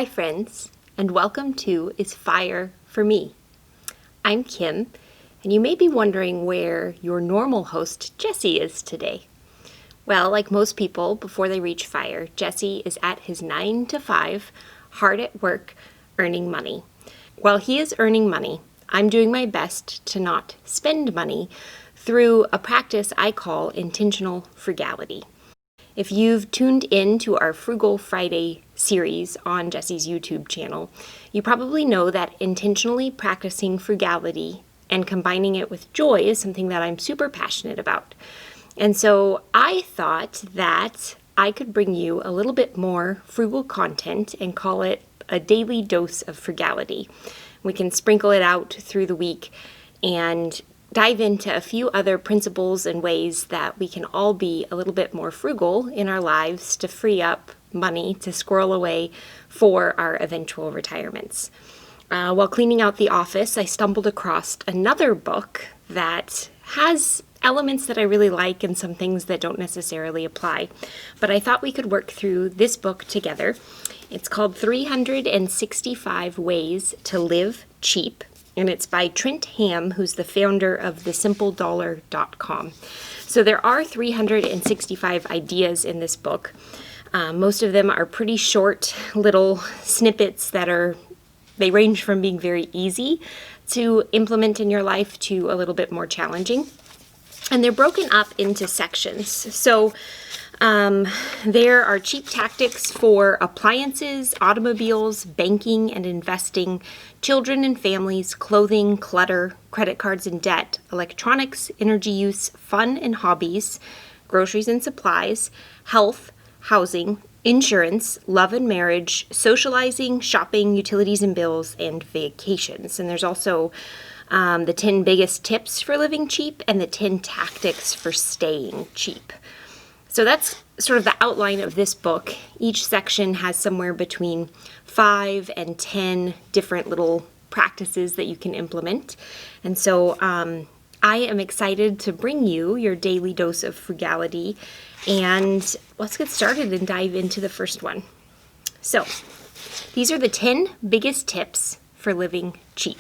Hi friends, and welcome to It's Fire for Me. I'm Kim, and you may be wondering where your normal host, Jesse, is today. Well, like most people, before they reach fire, Jesse is at his 9 to 5, hard at work, earning money. While he is earning money, I'm doing my best to not spend money through a practice I call intentional frugality. If you've tuned in to our Frugal Friday series on Jesse's YouTube channel, you probably know that intentionally practicing frugality and combining it with joy is something that I'm super passionate about. And so I thought that I could bring you a little bit more frugal content and call it a daily dose of frugality. We can sprinkle it out through the week and dive into a few other principles and ways that we can all be a little bit more frugal in our lives to free up money to squirrel away for our eventual retirements. While cleaning out the office, I stumbled across another book that has elements that I really like and some things that don't necessarily apply. But I thought we could work through this book together. It's called 365 Ways to Live Cheap. And it's by Trent Ham, who's the founder of thesimpledollar.com. So there are 365 ideas in this book. Most of them are pretty short little snippets they range from being very easy to implement in your life to a little bit more challenging. And they're broken up into sections. So there are cheap tactics for appliances, automobiles, banking and investing, children and families, clothing, clutter, credit cards and debt, electronics, energy use, fun and hobbies, groceries and supplies, health, housing, insurance, love and marriage, socializing, shopping, utilities and bills, and vacations. And there's also the 10 biggest tips for living cheap and the 10 tactics for staying cheap. So that's sort of the outline of this book. Each section has somewhere between 5 and 10 different little practices that you can implement. And so I am excited to bring you your daily dose of frugality. And let's get started and dive into the first one. So these are the 10 biggest tips for living cheap.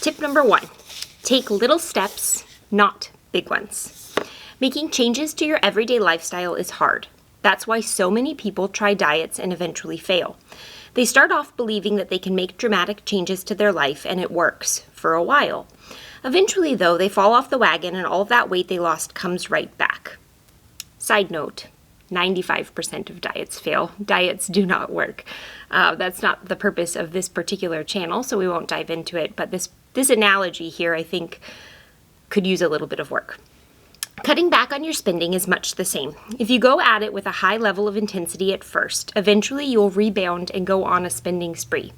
Tip number 1, take little steps, not big ones. Making changes to your everyday lifestyle is hard. That's why so many people try diets and eventually fail. They start off believing that they can make dramatic changes to their life and it works for a while. Eventually, though, they fall off the wagon and all of that weight they lost comes right back. Side note, 95% of diets fail. Diets do not work. That's not the purpose of this particular channel, so we won't dive into it. But this analogy here, I think, could use a little bit of work. Cutting back on your spending is much the same. If you go at it with a high level of intensity at first, eventually you'll rebound and go on a spending spree.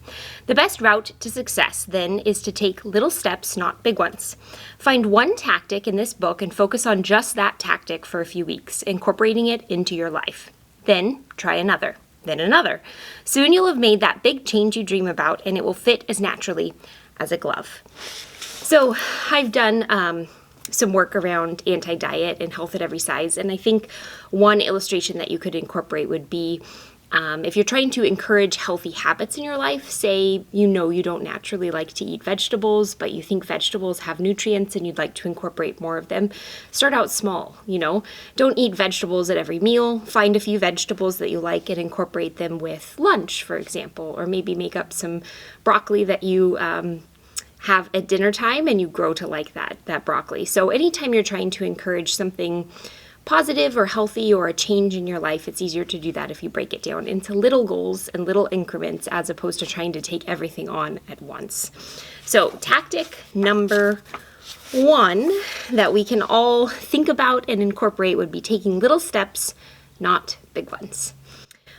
The best route to success, then, is to take little steps, not big ones. Find one tactic in this book and focus on just that tactic for a few weeks, incorporating it into your life. Then try another, then another. Soon you'll have made that big change you dream about, and it will fit as naturally as a glove. So I've done some work around anti-diet and health at every size. And I think one illustration that you could incorporate would be if you're trying to encourage healthy habits in your life, say you don't naturally like to eat vegetables, but you think vegetables have nutrients and you'd like to incorporate more of them, start out small, Don't eat vegetables at every meal. Find a few vegetables that you like and incorporate them with lunch, for example, or maybe make up some broccoli that you have at dinner time and you grow to like that broccoli. So anytime you're trying to encourage something positive or healthy or a change in your life, it's easier to do that if you break it down into little goals and little increments as opposed to trying to take everything on at once. So tactic number 1 that we can all think about and incorporate would be taking little steps, not big ones.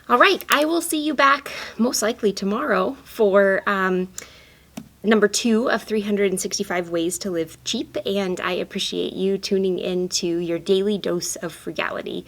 All right, I will see you back most likely tomorrow for number 2 of 365 ways to live cheap, and I appreciate you tuning in to your daily dose of frugality.